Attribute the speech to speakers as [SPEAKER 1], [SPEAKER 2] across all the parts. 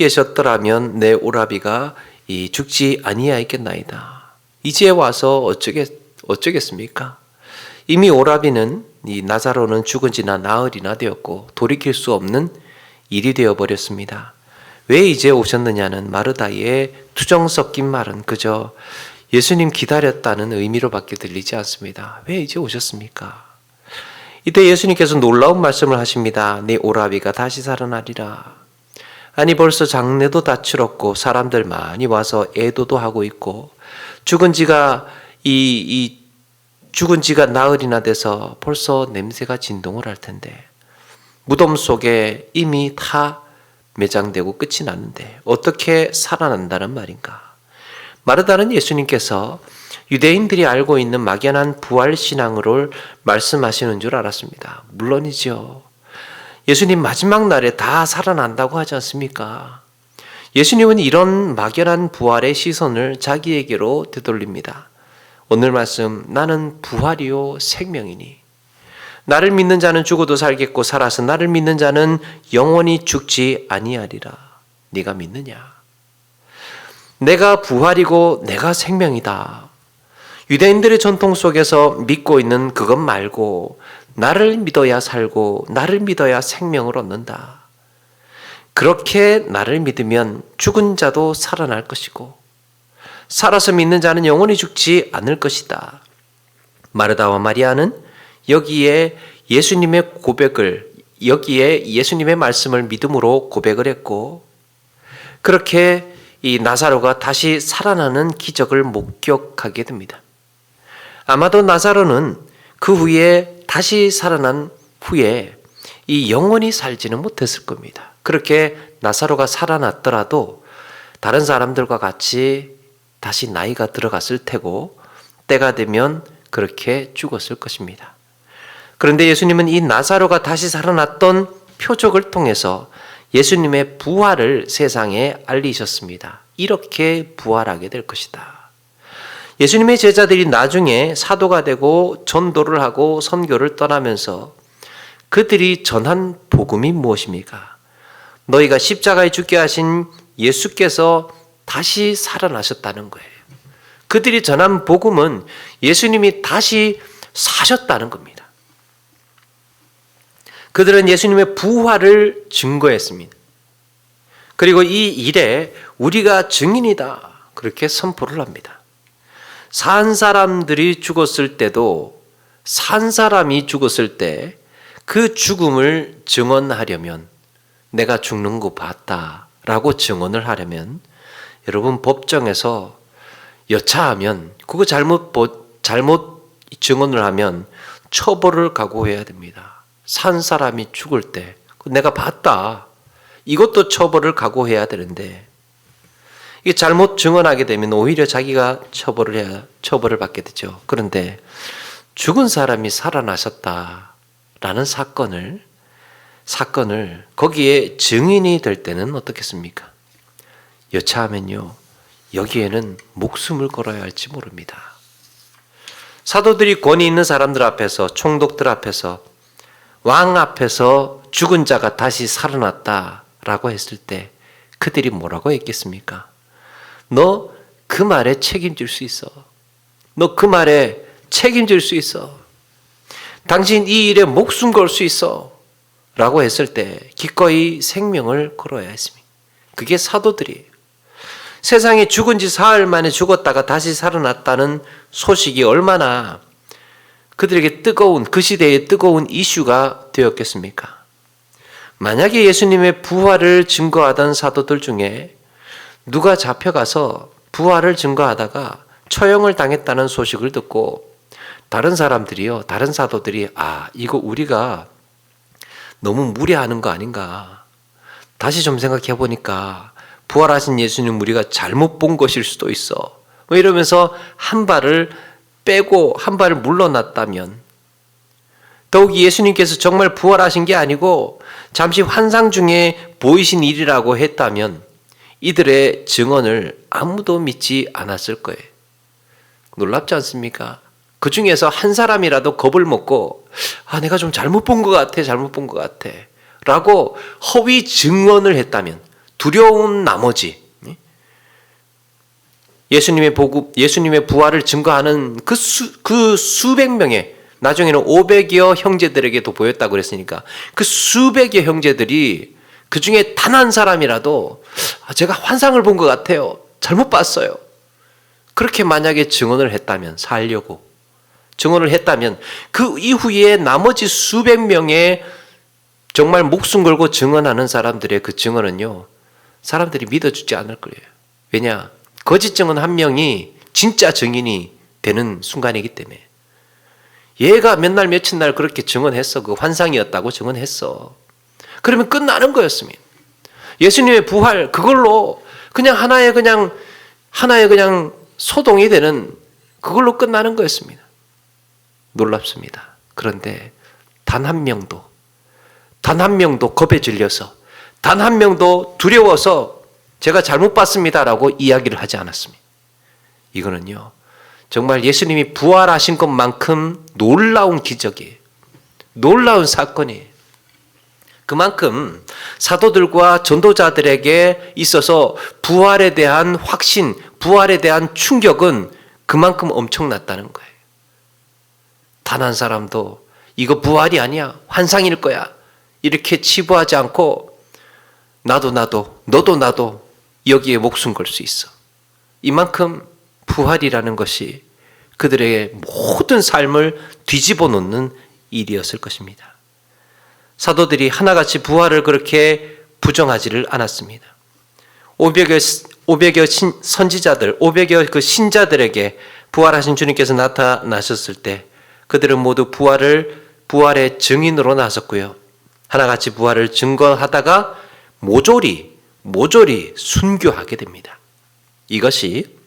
[SPEAKER 1] 계셨더라면 내 오라비가 죽지 아니하였겠나이다. 이제 와서 어쩌겠습니까? 이미 오라비는 이 나사로는 죽은 지나 나흘이나 되었고 돌이킬 수 없는 일이 되어버렸습니다. 왜 이제 오셨느냐는 마르다의 투정 섞인 말은 그저 예수님 기다렸다는 의미로밖에 들리지 않습니다. 왜 이제 오셨습니까? 이때 예수님께서 놀라운 말씀을 하십니다. 네 오라비가 다시 살아나리라. 아니 벌써 장례도 다 치렀고 사람들 많이 와서 애도도 하고 있고 죽은 지가 나흘이나 돼서 벌써 냄새가 진동을 할 텐데 무덤 속에 이미 다 매장되고 끝이 났는데 어떻게 살아난다는 말인가? 마르다는 예수님께서 유대인들이 알고 있는 막연한 부활신앙을 말씀하시는 줄 알았습니다. 물론이죠. 예수님 마지막 날에 다 살아난다고 하지 않습니까? 예수님은 이런 막연한 부활의 시선을 자기에게로 되돌립니다. 오늘 말씀, 나는 부활이요 생명이니 나를 믿는 자는 죽어도 살겠고 살아서 나를 믿는 자는 영원히 죽지 아니하리라. 네가 믿느냐? 내가 부활이고 내가 생명이다. 유대인들의 전통 속에서 믿고 있는 그것 말고 나를 믿어야 살고 나를 믿어야 생명을 얻는다. 그렇게 나를 믿으면 죽은 자도 살아날 것이고 살아서 믿는 자는 영원히 죽지 않을 것이다. 마르다와 마리아는 여기에 예수님의 말씀을 믿음으로 고백을 했고 그렇게 이 나사로가 다시 살아나는 기적을 목격하게 됩니다. 아마도 나사로는 그 후에 다시 살아난 후에 이 영원히 살지는 못했을 겁니다. 그렇게 나사로가 살아났더라도 다른 사람들과 같이 다시 나이가 들어갔을 테고 때가 되면 그렇게 죽었을 것입니다. 그런데 예수님은 이 나사로가 다시 살아났던 표적을 통해서 예수님의 부활을 세상에 알리셨습니다. 이렇게 부활하게 될 것이다. 예수님의 제자들이 나중에 사도가 되고 전도를 하고 선교를 떠나면서 그들이 전한 복음이 무엇입니까? 너희가 십자가에 죽게 하신 예수께서 다시 살아나셨다는 거예요. 그들이 전한 복음은 예수님이 다시 사셨다는 겁니다. 그들은 예수님의 부활을 증거했습니다. 그리고 이 일에 우리가 증인이다. 그렇게 선포를 합니다. 산 사람들이 죽었을 때도 산 사람이 죽었을 때 그 죽음을 증언하려면 내가 죽는 거 봤다라고 증언을 하려면 여러분 법정에서 여차하면 그거 잘못 증언을 하면 처벌을 각오해야 됩니다. 산 사람이 죽을 때 내가 봤다. 이것도 처벌을 각오해야 되는데 이게 잘못 증언하게 되면 오히려 자기가 처벌을 받게 되죠. 그런데 죽은 사람이 살아나셨다라는 사건을 거기에 증인이 될 때는 어떻겠습니까? 여차하면요. 여기에는 목숨을 걸어야 할지 모릅니다. 사도들이 권위 있는 사람들 앞에서 총독들 앞에서 왕 앞에서 죽은 자가 다시 살아났다라고 했을 때 그들이 뭐라고 했겠습니까? 너 그 말에 책임질 수 있어. 너 그 말에 책임질 수 있어. 당신 이 일에 목숨 걸 수 있어. 라고 했을 때 기꺼이 생명을 걸어야 했습니다. 그게 사도들이에요. 세상에 죽은 지 사흘 만에 죽었다가 다시 살아났다는 소식이 얼마나 그들에게 그 시대에 뜨거운 이슈가 되었겠습니까? 만약에 예수님의 부활을 증거하던 사도들 중에 누가 잡혀가서 부활을 증거하다가 처형을 당했다는 소식을 듣고 다른 사도들이 이거 우리가 너무 무리하는 거 아닌가. 다시 좀 생각해 보니까 부활하신 예수님 우리가 잘못 본 것일 수도 있어. 이러면서 한 발을 빼고 한 발을 물러났다면 더욱이 예수님께서 정말 부활하신 게 아니고 잠시 환상 중에 보이신 일이라고 했다면 이들의 증언을 아무도 믿지 않았을 거예요. 놀랍지 않습니까? 그 중에서 한 사람이라도 겁을 먹고 내가 좀 잘못 본 것 같아 라고 허위 증언을 했다면 두려운 나머지 예수님의 복음, 예수님의 부활을 증거하는 그 수백 명의, 나중에는 500여 형제들에게도 보였다고 그랬으니까 그 수백여 형제들이 그 중에 단 한 사람이라도 제가 환상을 본 것 같아요, 잘못 봤어요, 그렇게 만약에 증언을 했다면, 살려고 증언을 했다면 그 이후에 나머지 수백 명의 정말 목숨 걸고 증언하는 사람들의 그 증언은요, 사람들이 믿어주지 않을 거예요. 왜냐? 거짓 증언 한 명이 진짜 증인이 되는 순간이기 때문에. 얘가 몇 날 며칠 날 그렇게 증언했어, 그 환상이었다고 증언했어, 그러면 끝나는 거였습니다. 예수님의 부활, 그걸로 그냥 하나의 소동이 되는, 그걸로 끝나는 거였습니다. 놀랍습니다. 그런데 단 한 명도 겁에 질려서, 단 한 명도 두려워서 제가 잘못 봤습니다라고 이야기를 하지 않았습니다. 이거는요, 정말 예수님이 부활하신 것만큼 놀라운 기적이에요. 놀라운 사건이에요. 그만큼 사도들과 전도자들에게 있어서 부활에 대한 확신, 부활에 대한 충격은 그만큼 엄청났다는 거예요. 단 한 사람도 이거 부활이 아니야, 환상일 거야, 이렇게 치부하지 않고 너도 나도 여기에 목숨 걸 수 있어. 이만큼 부활이라는 것이 그들의 모든 삶을 뒤집어 놓는 일이었을 것입니다. 사도들이 하나같이 부활을 그렇게 부정하지를 않았습니다. 500여 선지자들, 500여 그 신자들에게 부활하신 주님께서 나타나셨을 때 그들은 모두 부활의 증인으로 나섰고요, 하나같이 부활을 증거하다가 모조리 순교하게 됩니다. 이것이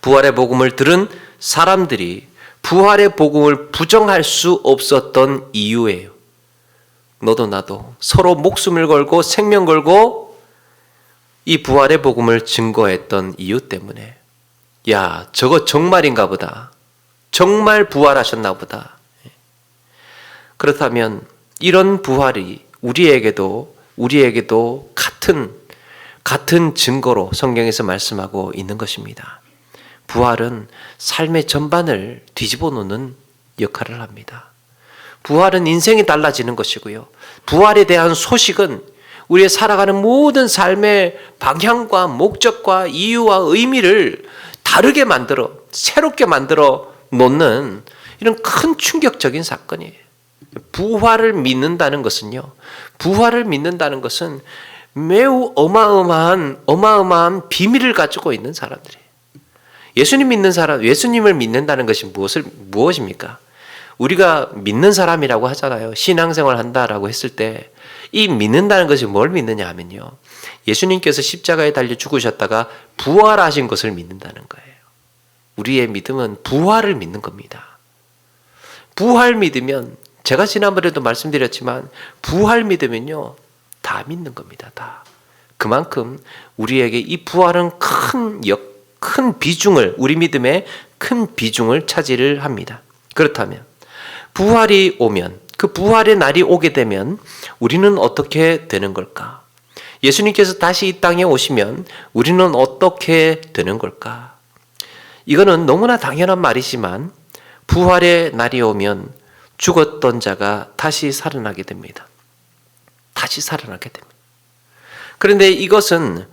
[SPEAKER 1] 부활의 복음을 들은 사람들이 부활의 복음을 부정할 수 없었던 이유예요. 너도 나도 서로 목숨을 걸고 생명 걸고 이 부활의 복음을 증거했던 이유 때문에, 야, 저거 정말인가 보다, 정말 부활하셨나 보다. 그렇다면 이런 부활이 우리에게도 같은 증거로 성경에서 말씀하고 있는 것입니다. 부활은 삶의 전반을 뒤집어 놓는 역할을 합니다. 부활은 인생이 달라지는 것이고요, 부활에 대한 소식은 우리의 살아가는 모든 삶의 방향과 목적과 이유와 의미를 다르게 만들어, 새롭게 만들어 놓는 이런 큰 충격적인 사건이에요. 부활을 믿는다는 것은 매우 어마어마한 비밀을 가지고 있는 사람들이에요. 예수님을 믿는다는 것이 무엇입니까? 우리가 믿는 사람이라고 하잖아요. 신앙생활 한다라고 했을 때 이 믿는다는 것이 뭘 믿느냐 하면요, 예수님께서 십자가에 달려 죽으셨다가 부활하신 것을 믿는다는 거예요. 우리의 믿음은 부활을 믿는 겁니다. 부활 믿으면, 제가 지난번에도 말씀드렸지만 부활 믿으면요 다 믿는 겁니다. 다. 그만큼 우리에게 이 부활은 큰 비중을, 우리 믿음의 큰 비중을 차지를 합니다. 그렇다면 부활이 오면, 그 부활의 날이 오게 되면 우리는 어떻게 되는 걸까? 예수님께서 다시 이 땅에 오시면 우리는 어떻게 되는 걸까? 이거는 너무나 당연한 말이지만 부활의 날이 오면 죽었던 자가 다시 살아나게 됩니다. 다시 살아나게 됩니다. 그런데 이것은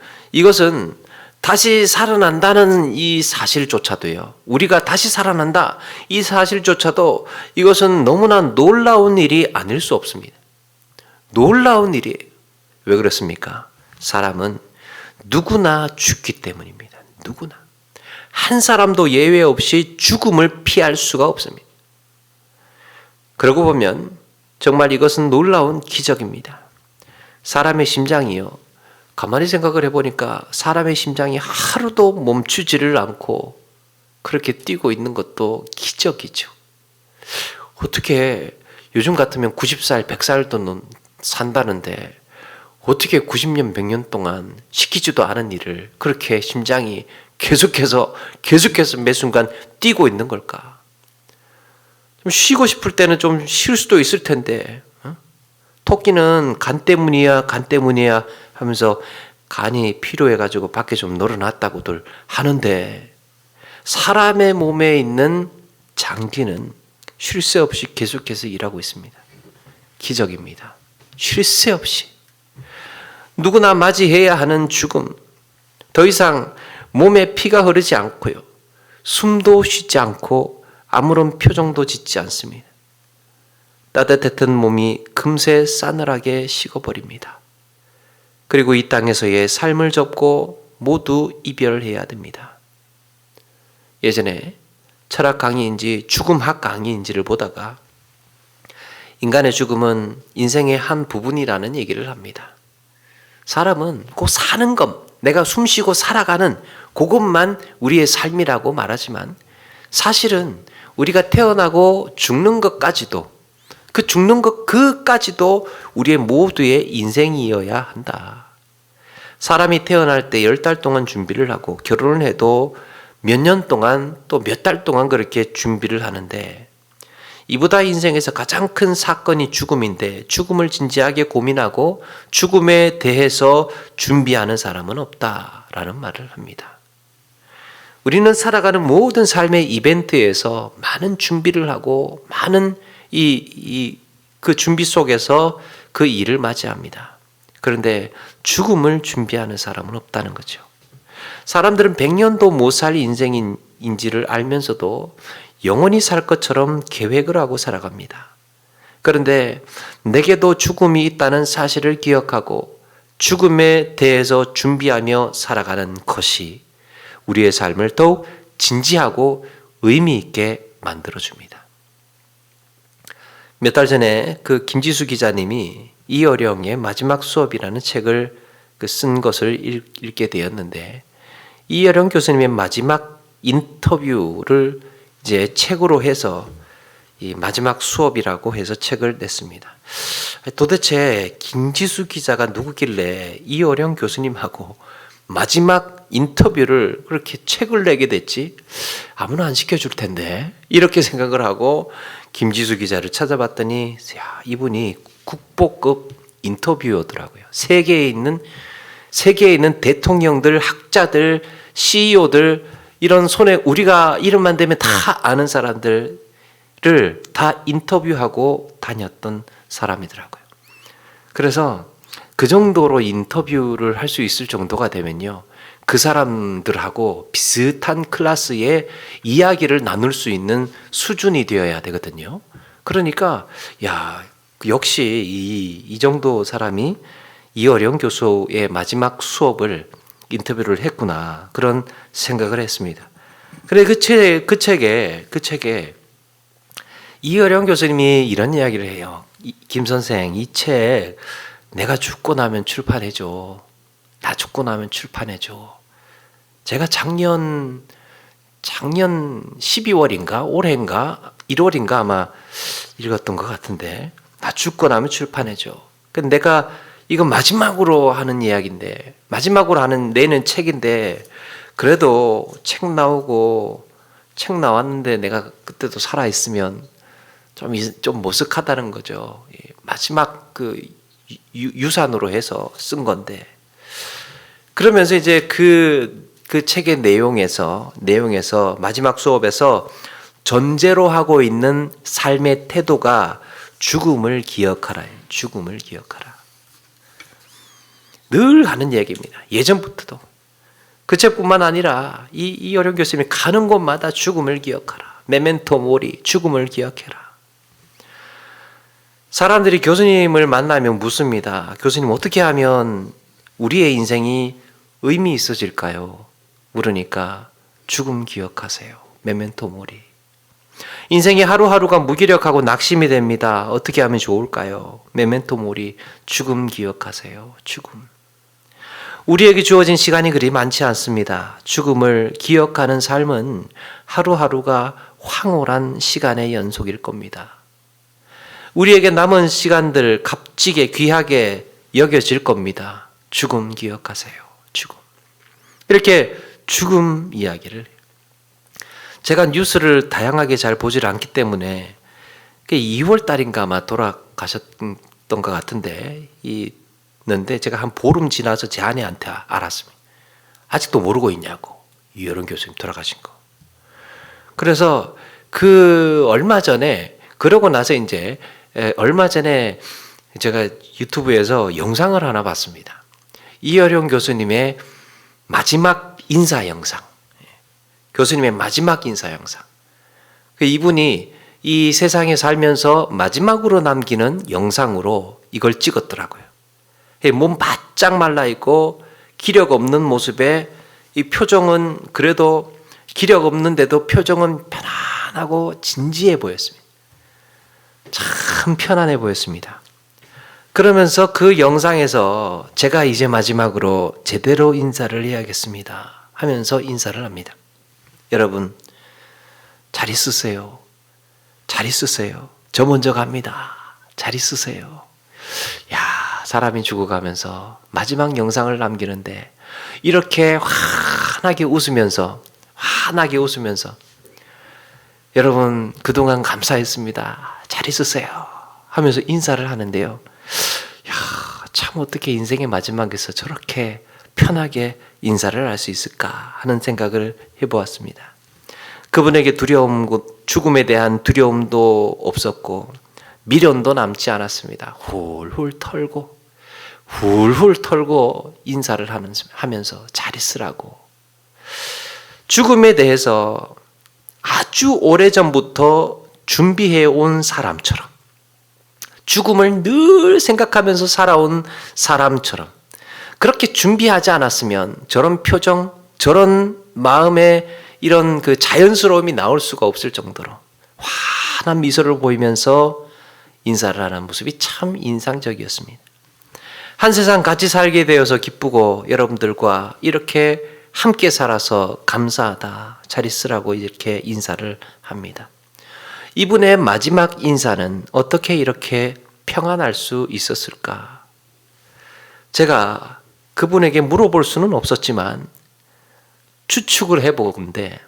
[SPEAKER 1] 다시 살아난다는 이 사실조차도요, 우리가 다시 살아난다, 이 사실조차도 이것은 너무나 놀라운 일이 아닐 수 없습니다. 놀라운 일이에요. 왜 그렇습니까? 사람은 누구나 죽기 때문입니다. 누구나. 한 사람도 예외 없이 죽음을 피할 수가 없습니다. 그러고 보면 정말 이것은 놀라운 기적입니다. 사람의 심장이요, 가만히 생각을 해보니까 사람의 심장이 하루도 멈추지를 않고 그렇게 뛰고 있는 것도 기적이죠. 어떻게 요즘 같으면 90살, 100살도 산다는데 어떻게 90년, 100년 동안 시키지도 않은 일을 그렇게 심장이 계속해서 매 순간 뛰고 있는 걸까? 좀 쉬고 싶을 때는 좀 쉴 수도 있을 텐데, 토끼는 간 때문이야 하면서 간이 필요해가지고 밖에 좀 널어놨다고들 하는데 사람의 몸에 있는 장기는 쉴 새 없이 계속해서 일하고 있습니다. 기적입니다. 쉴 새 없이. 누구나 맞이해야 하는 죽음. 더 이상 몸에 피가 흐르지 않고요. 숨도 쉬지 않고 아무런 표정도 짓지 않습니다. 따뜻했던 몸이 금세 싸늘하게 식어버립니다. 그리고 이 땅에서의 삶을 접고 모두 이별해야 됩니다. 예전에 철학 강의인지 죽음학 강의인지를 보다가 인간의 죽음은 인생의 한 부분이라는 얘기를 합니다. 사람은 그 사는 것, 내가 숨쉬고 살아가는 그것만 우리의 삶이라고 말하지만 사실은 우리가 태어나고 죽는 것까지도 그 죽는 것 그까지도 우리의 모두의 인생이어야 한다. 사람이 태어날 때 10달 동안 준비를 하고 결혼을 해도 몇 년 동안 또 몇 달 동안 그렇게 준비를 하는데 이보다 인생에서 가장 큰 사건이 죽음인데 죽음을 진지하게 고민하고 죽음에 대해서 준비하는 사람은 없다라는 말을 합니다. 우리는 살아가는 모든 삶의 이벤트에서 많은 준비를 하고 많은 그 준비 속에서 그 일을 맞이합니다. 그런데 죽음을 준비하는 사람은 없다는 거죠. 사람들은 100년도 못 살 인생인지를 알면서도 영원히 살 것처럼 계획을 하고 살아갑니다. 그런데 내게도 죽음이 있다는 사실을 기억하고 죽음에 대해서 준비하며 살아가는 것이 우리의 삶을 더욱 진지하고 의미 있게 만들어줍니다. 몇 달 전에 그 김지수 기자님이 이어령의 마지막 수업이라는 책을 쓴 것을 읽게 되었는데 이어령 교수님의 마지막 인터뷰를 이제 책으로 해서 이 마지막 수업이라고 해서 책을 냈습니다. 도대체 김지수 기자가 누구길래 이어령 교수님하고 마지막 인터뷰를 그렇게 책을 내게 됐지? 아무나 안 시켜줄 텐데 이렇게 생각을 하고 김지수 기자를 찾아봤더니 이분이 국보급 인터뷰어더라고요. 세계에 있는 대통령들, 학자들, CEO들 이런 손에 우리가 이름만 대면 다 아는 사람들을 다 인터뷰하고 다녔던 사람이더라고요. 그래서 그 정도로 인터뷰를 할 수 있을 정도가 되면요. 그 사람들하고 비슷한 클래스의 이야기를 나눌 수 있는 수준이 되어야 되거든요. 그러니까 역시 이 정도 사람이 이어령 교수의 마지막 수업을 인터뷰를 했구나 그런 생각을 했습니다. 그래 그 책에 이어령 교수님이 이런 이야기를 해요. 김 선생 이 책 내가 죽고 나면 출판해줘. 나 죽고 나면 출판해줘. 제가 작년 12월인가 올해인가 1월인가 아마 읽었던 것 같은데 나 죽고 나면 출판해줘. 근데 내가 이거 마지막으로 하는 이야기인데 마지막으로 내는 책인데 그래도 책 나왔는데 내가 그때도 살아있으면 좀 모색하다는 거죠. 마지막 그 유산으로 해서 쓴 건데 그러면서 이제 그 책의 내용에서 마지막 수업에서 전제로 하고 있는 삶의 태도가 죽음을 기억하라. 죽음을 기억하라. 늘 하는 얘기입니다. 예전부터도. 그 책뿐만 아니라 이어령 교수님이 가는 곳마다 죽음을 기억하라. 메멘토 모리, 죽음을 기억해라. 사람들이 교수님을 만나면 묻습니다. 교수님 어떻게 하면 우리의 인생이 의미 있어질까요? 물으니까 죽음 기억하세요. 메멘토 모리. 인생의 하루하루가 무기력하고 낙심이 됩니다. 어떻게 하면 좋을까요? 메멘토 모리. 죽음 기억하세요. 죽음. 우리에게 주어진 시간이 그리 많지 않습니다. 죽음을 기억하는 삶은 하루하루가 황홀한 시간의 연속일 겁니다. 우리에게 남은 시간들 값지게 귀하게 여겨질 겁니다. 죽음 기억하세요. 죽음. 이렇게 죽음 이야기를 해요. 제가 뉴스를 다양하게 잘 보질 않기 때문에 2월 달인가 아마 돌아가셨던 것 같은데 이 했는데 제가 한 보름 지나서 제 아내한테 알았습니다. 아직도 모르고 있냐고. 이여론 교수님 돌아가신 거. 그래서 얼마 전에 그러고 나서 이제 얼마 전에 제가 유튜브에서 영상을 하나 봤습니다. 이여론 교수님의 마지막 인사 영상. 교수님의 마지막 인사 영상. 이분이 이 세상에 살면서 마지막으로 남기는 영상으로 이걸 찍었더라고요. 몸 바짝 말라있고 기력 없는 모습에 이 표정은 그래도 기력 없는데도 표정은 편안하고 진지해 보였습니다. 참 편안해 보였습니다. 그러면서 그 영상에서 제가 이제 마지막으로 제대로 인사를 해야겠습니다 하면서 인사를 합니다. 여러분 잘 있으세요. 잘 있으세요. 저 먼저 갑니다. 잘 있으세요. 야, 사람이 죽어가면서 마지막 영상을 남기는데 이렇게 환하게 웃으면서 여러분 그동안 감사했습니다. 잘 있으세요 하면서 인사를 하는데요. 야, 참 어떻게 인생의 마지막에서 저렇게 편하게 인사를 할 수 있을까 하는 생각을 해보았습니다. 그분에게 죽음에 대한 두려움도 없었고 미련도 남지 않았습니다. 훌훌 털고 인사를 하면서 잘 있으라고. 죽음에 대해서 아주 오래전부터 준비해 온 사람처럼, 죽음을 늘 생각하면서 살아온 사람처럼 그렇게 준비하지 않았으면 저런 표정, 저런 마음의 이런 그 자연스러움이 나올 수가 없을 정도로 환한 미소를 보이면서 인사를 하는 모습이 참 인상적이었습니다. 한 세상 같이 살게 되어서 기쁘고 여러분들과 이렇게 함께 살아서 감사하다, 잘 있으라고 이렇게 인사를 합니다. 이분의 마지막 인사는 어떻게 이렇게 평안할 수 있었을까? 제가 그분에게 물어볼 수는 없었지만 추측을 해보건대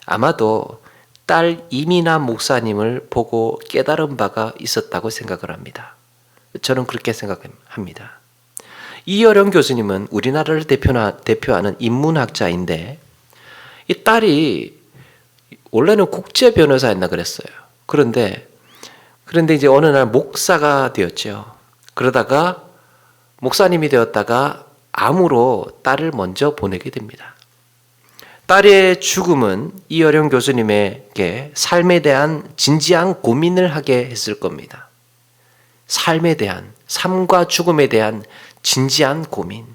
[SPEAKER 1] 아마도 딸 이민아 목사님을 보고 깨달은 바가 있었다고 생각을 합니다. 저는 그렇게 생각합니다. 이여론 교수님은 우리나라를 대표하는 인문학자인데 이 딸이 원래는 국제 변호사였나 그랬어요. 그런데 이제 어느 날 목사가 되었죠. 그러다가 목사님이 되었다가 암으로 딸을 먼저 보내게 됩니다. 딸의 죽음은 이여론 교수님에게 삶에 대한 진지한 고민을 하게 했을 겁니다. 삶과 죽음에 대한 진지한 고민.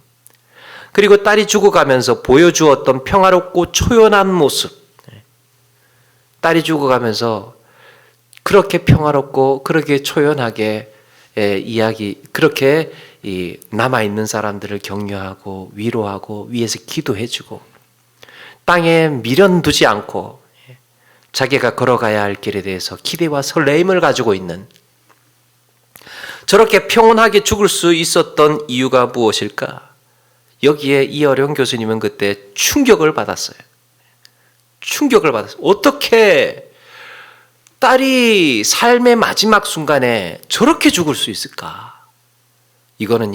[SPEAKER 1] 그리고 딸이 죽어가면서 보여주었던 평화롭고 초연한 모습. 딸이 죽어가면서 그렇게 평화롭고 그렇게 초연하게 그렇게 남아있는 사람들을 격려하고 위로하고 위에서 기도해주고 땅에 미련 두지 않고 자기가 걸어가야 할 길에 대해서 기대와 설레임을 가지고 있는, 저렇게 평온하게 죽을 수 있었던 이유가 무엇일까? 여기에 이여론 교수님은 그때 충격을 받았어요. 어떻게 딸이 삶의 마지막 순간에 저렇게 죽을 수 있을까? 이거는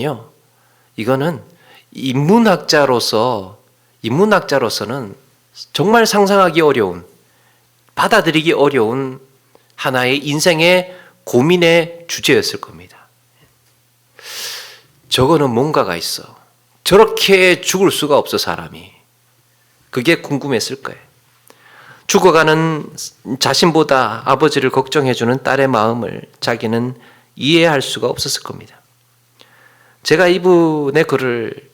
[SPEAKER 1] 인문학자로서는 정말 상상하기 어려운, 받아들이기 어려운 하나의 인생의 고민의 주제였을 겁니다. 저거는 뭔가가 있어. 저렇게 죽을 수가 없어, 사람이. 그게 궁금했을 거예요. 죽어가는 자신보다 아버지를 걱정해주는 딸의 마음을 자기는 이해할 수가 없었을 겁니다. 제가 이분의 글을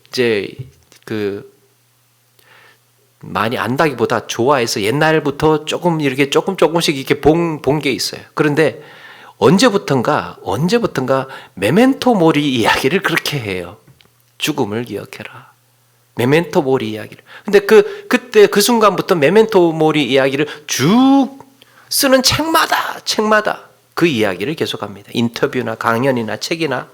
[SPEAKER 1] 많이 안다기보다 좋아해서 옛날부터 조금씩 이렇게 본 게 있어요. 그런데 언제부턴가 메멘토 모리 이야기를 그렇게 해요. 죽음을 기억해라. 메멘토 모리 이야기를. 근데 그때 그 순간부터 메멘토 모리 이야기를 쭉 쓰는 책마다 그 이야기를 계속합니다. 인터뷰나 강연이나 책이나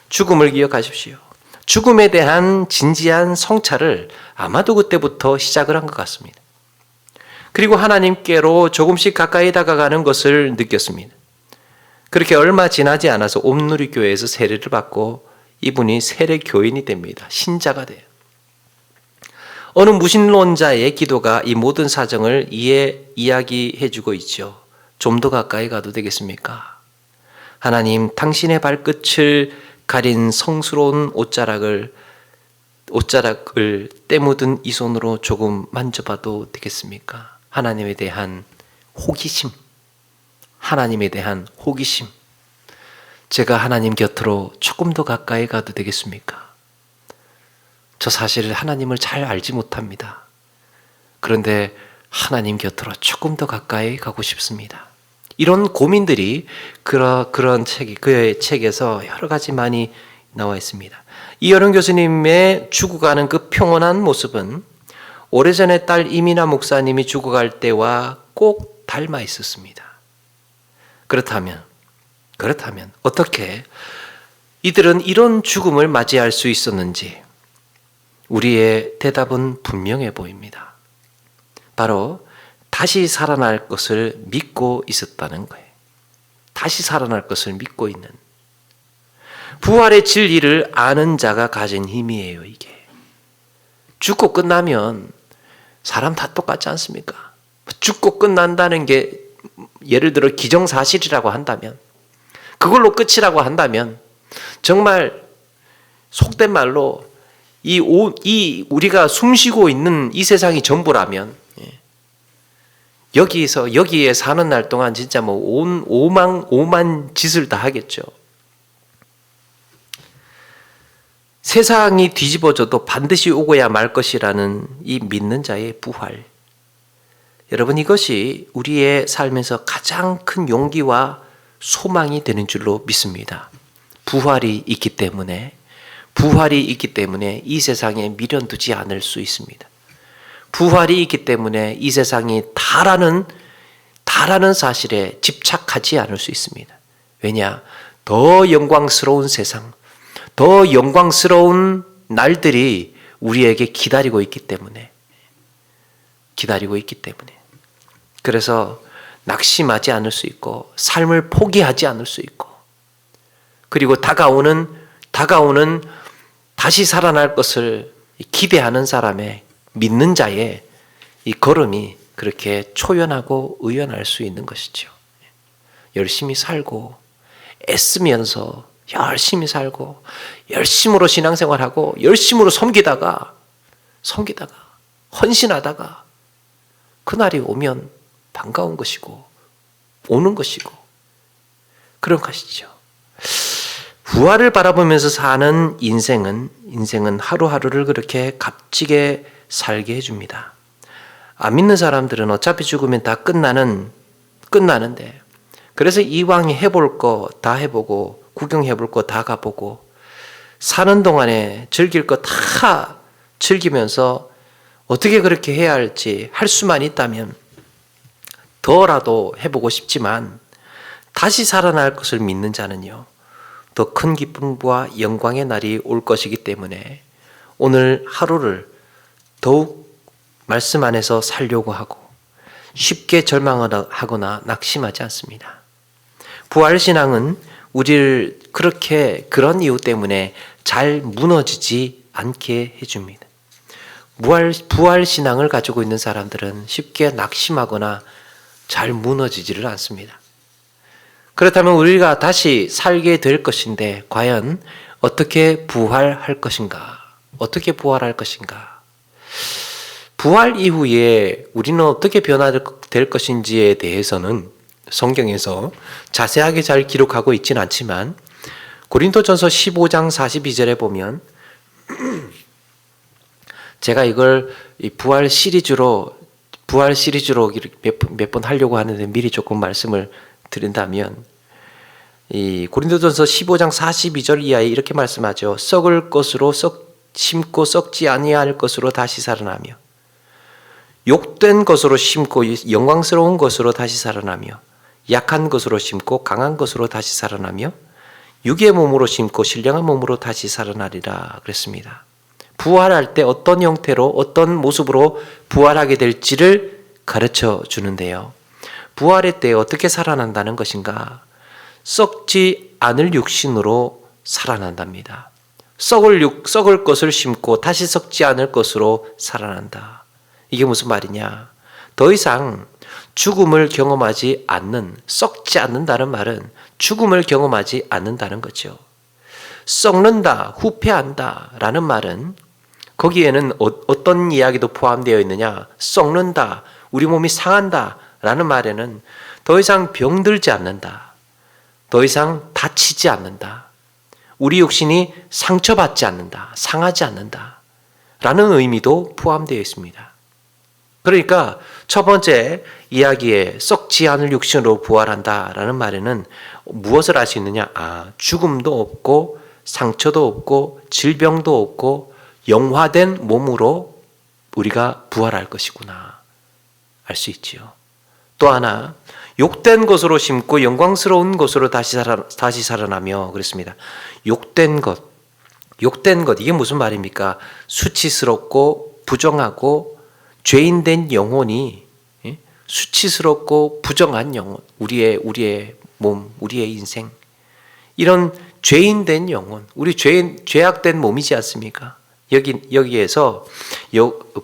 [SPEAKER 1] 죽음을 기억하십시오. 죽음에 대한 진지한 성찰을 아마도 그때부터 시작을 한 것 같습니다. 그리고 하나님께로 조금씩 가까이 다가가는 것을 느꼈습니다. 그렇게 얼마 지나지 않아서 옴누리교회에서 세례를 받고 이분이 세례 교인이 됩니다. 신자가 돼요. 어느 무신론자의 기도가 이 모든 사정을 이야기해주고 있죠. 좀 더 가까이 가도 되겠습니까? 하나님, 당신의 발끝을 가린 성스러운 옷자락을 때 묻은 이 손으로 조금 만져봐도 되겠습니까? 하나님에 대한 호기심, 하나님에 대한 호기심. 제가 하나님 곁으로 조금 더 가까이 가도 되겠습니까? 저 사실 하나님을 잘 알지 못합니다. 그런데 하나님 곁으로 조금 더 가까이 가고 싶습니다. 이런 고민들이 그런 그의 책에서 여러 가지 많이 나와 있습니다. 이여론 교수님의 죽어가는 그 평온한 모습은 오래전에 딸 이민아 목사님이 죽어갈 때와 꼭 닮아 있었습니다. 그렇다면 어떻게 이들은 이런 죽음을 맞이할 수 있었는지 우리의 대답은 분명해 보입니다. 바로 다시 살아날 것을 믿고 있었다는 거예요. 다시 살아날 것을 믿고 있는, 부활의 진리를 아는 자가 가진 힘이에요. 이게 죽고 끝나면 사람 다 똑같지 않습니까? 죽고 끝난다는 게 예를 들어 기정사실이라고 한다면, 그걸로 끝이라고 한다면, 정말 속된 말로 우리가 숨쉬고 있는 이 세상이 전부라면, 여기에 사는 날 동안 진짜 뭐 오만 짓을 다 하겠죠. 세상이 뒤집어져도 반드시 오고야 말 것이라는 이 믿는 자의 부활. 여러분, 이것이 우리의 삶에서 가장 큰 용기와 소망이 되는 줄로 믿습니다. 부활이 있기 때문에 이 세상에 미련두지 않을 수 있습니다. 부활이 있기 때문에 이 세상이 다라는 사실에 집착하지 않을 수 있습니다. 왜냐? 더 영광스러운 세상, 더 영광스러운 날들이 우리에게 기다리고 있기 때문에. 그래서 낙심하지 않을 수 있고, 삶을 포기하지 않을 수 있고, 그리고 다가오는 다시 살아날 것을 기대하는 사람의, 믿는 자의 이 걸음이 그렇게 초연하고 의연할 수 있는 것이죠. 열심히 살고, 애쓰면서 열심히 살고, 열심으로 신앙생활하고, 열심으로 섬기다가 헌신하다가 그날이 오면 반가운 것이고, 오는 것이고, 그런 것이죠. 부활을 바라보면서 사는 인생은 하루하루를 그렇게 값지게 살게 해줍니다. 안 믿는 사람들은 어차피 죽으면 다 끝나는데, 그래서 이왕 해볼 거 다 해보고, 구경해볼 거 다 가보고, 사는 동안에 즐길 거 다 즐기면서 어떻게 그렇게 해야 할지, 할 수만 있다면 더라도 해보고 싶지만, 다시 살아날 것을 믿는 자는요, 더 큰 기쁨과 영광의 날이 올 것이기 때문에 오늘 하루를 더욱 말씀 안에서 살려고 하고, 쉽게 절망하거나 낙심하지 않습니다. 부활신앙은 우리를 그런 이유 때문에 잘 무너지지 않게 해줍니다. 부활신앙을 가지고 있는 사람들은 쉽게 낙심하거나 잘 무너지지를 않습니다. 그렇다면 우리가 다시 살게 될 것인데, 과연 어떻게 부활할 것인가? 부활 이후에 우리는 어떻게 변화될 것인지에 대해서는 성경에서 자세하게 잘 기록하고 있지는 않지만, 고린도전서 15장 42절에 보면, 제가 이걸 부활 시리즈로 몇 번 하려고 하는데 미리 조금 말씀을 드린다면, 이 고린도전서 15장 42절 이하에 이렇게 말씀하죠. 썩을 것으로 심고 썩지 아니할 것으로 다시 살아나며, 욕된 것으로 심고 영광스러운 것으로 다시 살아나며, 약한 것으로 심고 강한 것으로 다시 살아나며, 육의 몸으로 심고 신령한 몸으로 다시 살아나리라 그랬습니다. 부활할 때 어떤 형태로, 어떤 모습으로 부활하게 될지를 가르쳐 주는데요. 부활의 때 어떻게 살아난다는 것인가? 썩지 않을 육신으로 살아난답니다. 썩을 것을 심고 다시 썩지 않을 것으로 살아난다. 이게 무슨 말이냐? 더 이상 죽음을 경험하지 않는, 썩지 않는다는 말은 죽음을 경험하지 않는다는 거죠. 썩는다, 후패한다 라는 말은 거기에는 어떤 이야기도 포함되어 있느냐? 썩는다, 우리 몸이 상한다 라는 말에는 더 이상 병들지 않는다, 더 이상 다치지 않는다, 우리 육신이 상처받지 않는다, 상하지 않는다 라는 의미도 포함되어 있습니다. 그러니까 첫 번째 이야기에 썩지 않을 육신으로 부활한다 라는 말에는 무엇을 알 수 있느냐? 죽음도 없고 상처도 없고 질병도 없고 영화된 몸으로 우리가 부활할 것이구나 알 수 있지요. 또 하나, 욕된 것으로 심고 영광스러운 것으로 다시 살아나며 그랬습니다. 욕된 것 이게 무슨 말입니까? 수치스럽고 부정하고 죄인된 영혼이, 수치스럽고 부정한 영혼, 우리의 몸, 우리의 인생, 이런 죄인된 영혼, 우리 죄악된 몸이지 않습니까? 여기에서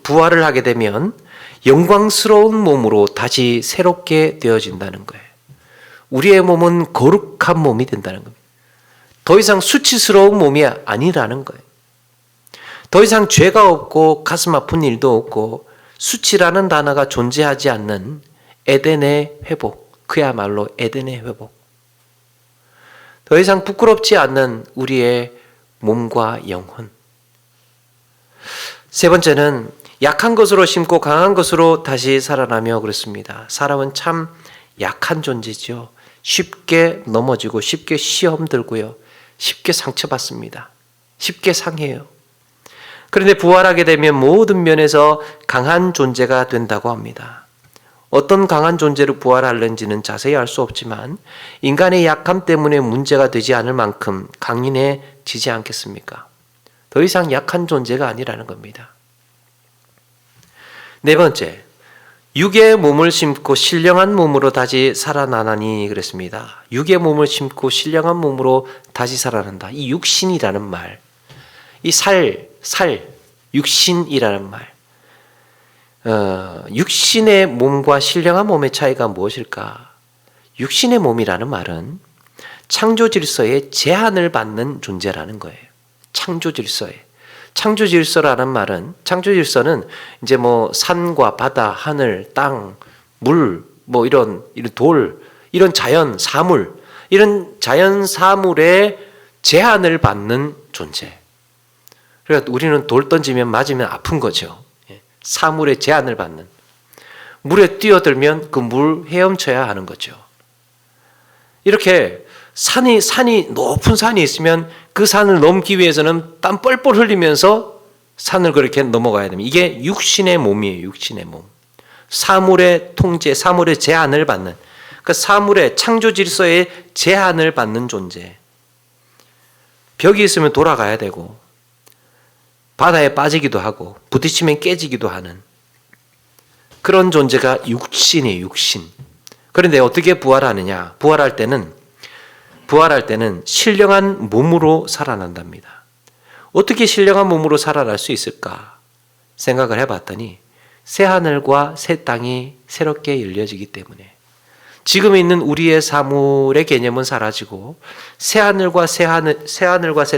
[SPEAKER 1] 부활을 하게 되면 영광스러운 몸으로 다시 새롭게 되어진다는 거예요. 우리의 몸은 거룩한 몸이 된다는 겁니다. 더 이상 수치스러운 몸이 아니라는 거예요. 더 이상 죄가 없고 가슴 아픈 일도 없고 수치라는 단어가 존재하지 않는 에덴의 회복, 그야말로 에덴의 회복. 더 이상 부끄럽지 않는 우리의 몸과 영혼. 세 번째는 약한 것으로 심고 강한 것으로 다시 살아나며 그랬습니다. 사람은 참 약한 존재죠. 쉽게 넘어지고 쉽게 시험 들고요. 쉽게 상처받습니다. 쉽게 상해요. 그런데 부활하게 되면 모든 면에서 강한 존재가 된다고 합니다. 어떤 강한 존재로 부활하는지는 자세히 알 수 없지만 인간의 약함 때문에 문제가 되지 않을 만큼 강인해지지 않겠습니까? 더 이상 약한 존재가 아니라는 겁니다. 네 번째, 육의 몸을 심고 신령한 몸으로 다시 살아나나니 그랬습니다. 육의 몸을 심고 신령한 몸으로 다시 살아난다. 이 육신이라는 말, 이 육신이라는 말, 육신의 몸과 신령한 몸의 차이가 무엇일까? 육신의 몸이라는 말은 창조 질서에 제한을 받는 존재라는 거예요. 창조 질서라는 말은, 창조 질서는 이제 산과 바다, 하늘, 땅, 물, 이런 돌, 이런 자연 사물에 제한을 받는 존재. 그러니까 우리는 돌 던지면 맞으면 아픈 거죠. 사물에 제한을 받는. 물에 뛰어들면 그 물 헤엄쳐야 하는 거죠. 이렇게 높은 산이 있으면 그 산을 넘기 위해서는 땀 뻘뻘 흘리면서 산을 그렇게 넘어가야 됩니다. 이게 육신의 몸이에요. 육신의 몸. 사물의 통제, 사물의 제한을 받는, 그 사물의 창조 질서에 제한을 받는 존재. 벽이 있으면 돌아가야 되고 바다에 빠지기도 하고 부딪히면 깨지기도 하는 그런 존재가 육신이에요. 육신. 그런데 어떻게 부활하느냐? 부활할 때는 신령한 몸으로 살아난답니다. 어떻게 신령한 몸으로 살아날 수 있을까? 생각을 해봤더니 새하늘과 새 땅이 새롭게 열려지기 때문에, 지금 있는 우리의 사물의 개념은 사라지고 새하늘과 새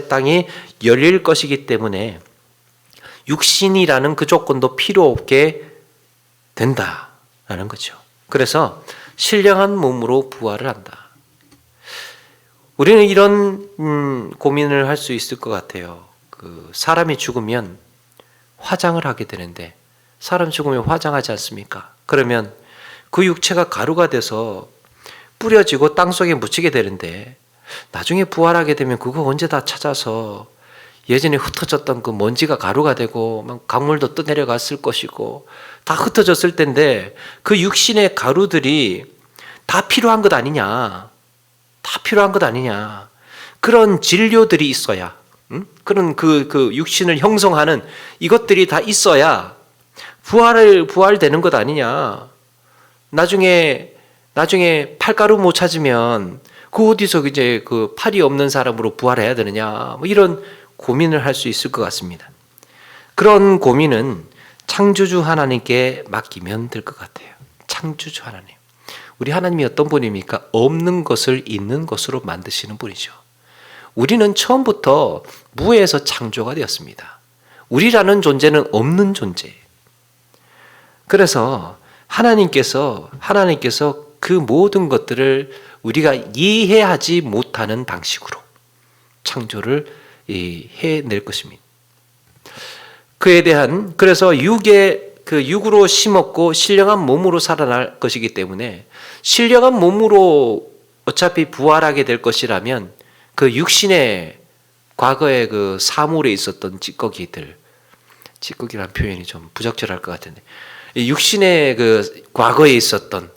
[SPEAKER 1] 땅이 열릴 것이기 때문에 육신이라는 그 조건도 필요 없게 된다라는 거죠. 그래서 신령한 몸으로 부활을 한다. 우리는 이런 고민을 할 수 있을 것 같아요. 사람이 죽으면 화장을 하게 되는데, 사람 죽으면 화장하지 않습니까? 그러면 그 육체가 가루가 돼서 뿌려지고 땅속에 묻히게 되는데, 나중에 부활하게 되면 그거 언제 다 찾아서 예전에 흩어졌던 그 먼지가 가루가 되고 막 강물도 떠내려갔을 것이고 다 흩어졌을 텐데, 그 육신의 가루들이 다 필요한 것 아니냐? 그런 진료들이 있어야, 그런 그 육신을 형성하는 이것들이 다 있어야 부활되는 것 아니냐? 나중에 팔가루 못 찾으면 그 어디서 이제 그 팔이 없는 사람으로 부활해야 되느냐, 뭐 이런 고민을 할 수 있을 것 같습니다. 그런 고민은 창조주 하나님께 맡기면 될 것 같아요. 창조주 하나님. 우리 하나님이 어떤 분입니까? 없는 것을 있는 것으로 만드시는 분이죠. 우리는 처음부터 무에서 창조가 되었습니다. 우리라는 존재는 없는 존재예요. 그래서 하나님께서 그 모든 것들을 우리가 이해하지 못하는 방식으로 창조를 해낼 것입니다. 그에 대한, 그래서 육으로 심었고 신령한 몸으로 살아날 것이기 때문에, 신령한 몸으로 어차피 부활하게 될 것이라면 그 육신의 과거의 그 사물에 있었던 찌꺼기라는 표현이 좀 부적절할 것 같은데, 육신의 그 과거에 있었던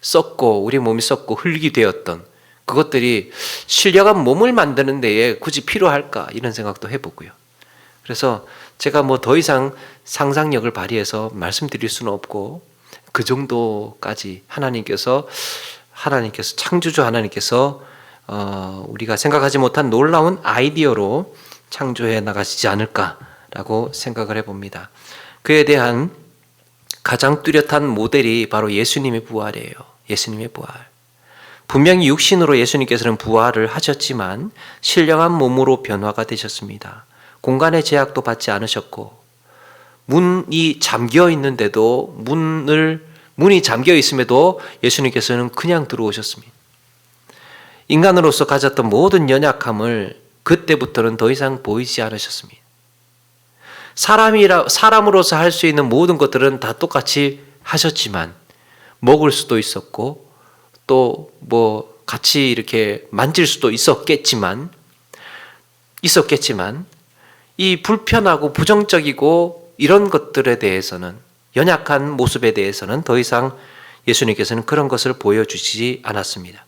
[SPEAKER 1] 썩고 우리 몸이 썩고 흙이 되었던 그것들이 신령한 몸을 만드는 데에 굳이 필요할까, 이런 생각도 해보고요. 그래서 제가 뭐 더 이상 상상력을 발휘해서 말씀드릴 수는 없고, 그 정도까지 하나님께서 창조주 하나님께서 우리가 생각하지 못한 놀라운 아이디어로 창조해 나가시지 않을까라고 생각을 해봅니다. 그에 대한 가장 뚜렷한 모델이 바로 예수님의 부활이에요. 예수님의 부활. 분명히 육신으로 예수님께서는 부활을 하셨지만 신령한 몸으로 변화가 되셨습니다. 공간의 제약도 받지 않으셨고, 문이 잠겨 있는데도 문이 잠겨 있음에도 예수님께서는 그냥 들어오셨습니다. 인간으로서 가졌던 모든 연약함을 그때부터는 더 이상 보이지 않으셨습니다. 사람으로서 할 수 있는 모든 것들은 다 똑같이 하셨지만, 먹을 수도 있었고 또 뭐 같이 이렇게 만질 수도 있었겠지만 이 불편하고 부정적이고 이런 것들에 대해서는, 연약한 모습에 대해서는 더 이상 예수님께서는 그런 것을 보여주시지 않았습니다.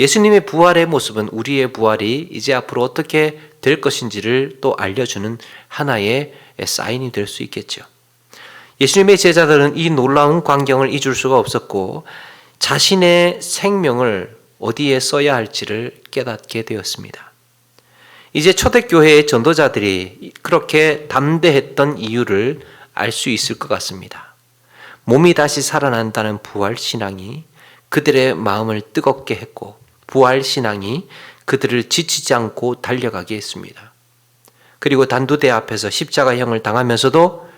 [SPEAKER 1] 예수님의 부활의 모습은 우리의 부활이 이제 앞으로 어떻게 될 것인지를 또 알려주는 하나의 사인이 될 수 있겠죠. 예수님의 제자들은 이 놀라운 광경을 잊을 수가 없었고, 자신의 생명을 어디에 써야 할지를 깨닫게 되었습니다. 이제 초대교회의 전도자들이 그렇게 담대했던 이유를 알 수 있을 것 같습니다. 몸이 다시 살아난다는 부활신앙이 그들의 마음을 뜨겁게 했고, 부활신앙이 그들을 지치지 않고 달려가게 했습니다. 그리고 단두대 앞에서 십자가형을 당하면서도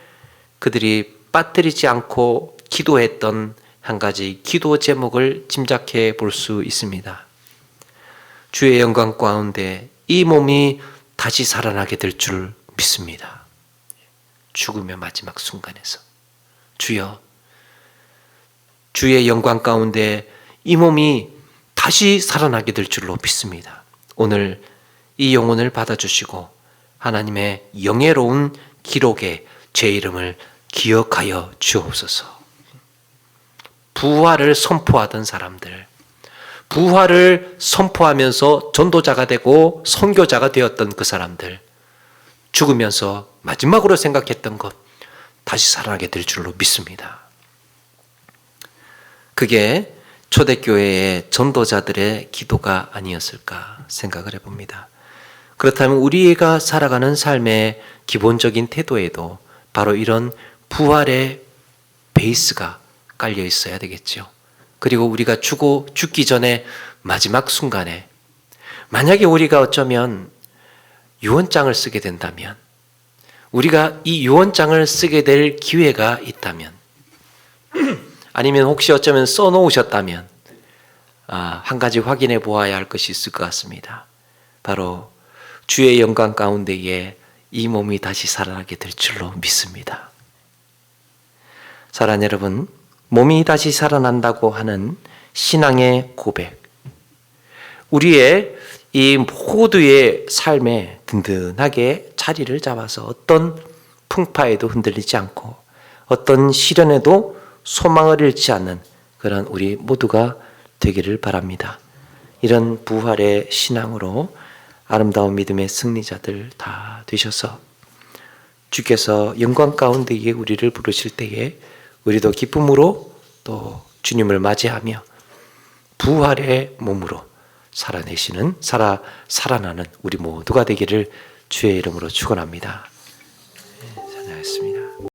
[SPEAKER 1] 그들이 빠뜨리지 않고 기도했던 한 가지 기도 제목을 짐작해 볼 수 있습니다. 주의 영광 가운데 이 몸이 다시 살아나게 될 줄 믿습니다. 죽음의 마지막 순간에서 주여, 주의 영광 가운데 이 몸이 다시 살아나게 될 줄로 믿습니다. 오늘 이 영혼을 받아주시고 하나님의 영예로운 기록에 제 이름을 기억하여 주옵소서. 부활을 선포하던 사람들, 부활을 선포하면서 전도자가 되고 선교자가 되었던 그 사람들, 죽으면서 마지막으로 생각했던 것 다시 살아나게 될 줄로 믿습니다. 그게 초대교회의 전도자들의 기도가 아니었을까 생각을 해봅니다. 그렇다면 우리가 살아가는 삶의 기본적인 태도에도 바로 이런 부활의 베이스가 깔려 있어야 되겠죠. 그리고 우리가 죽기 전에 마지막 순간에 만약에 우리가 어쩌면 유언장을 쓰게 된다면, 우리가 이 유언장을 쓰게 될 기회가 있다면, 아니면 혹시 어쩌면 써놓으셨다면 한 가지 확인해 보아야 할 것이 있을 것 같습니다. 바로 주의 영광 가운데에 이 몸이 다시 살아나게 될 줄로 믿습니다. 사랑하는 여러분, 몸이 다시 살아난다고 하는 신앙의 고백, 우리의 이 모두의 삶에 든든하게 자리를 잡아서 어떤 풍파에도 흔들리지 않고 어떤 시련에도 소망을 잃지 않는 그런 우리 모두가 되기를 바랍니다. 이런 부활의 신앙으로 아름다운 믿음의 승리자들 다 되셔서 주께서 영광 가운데에 우리를 부르실 때에 우리도 기쁨으로 또 주님을 맞이하며 부활의 몸으로 살아나는 우리 모두가 되기를 주의 이름으로 축원합니다. 찬양하겠습니다.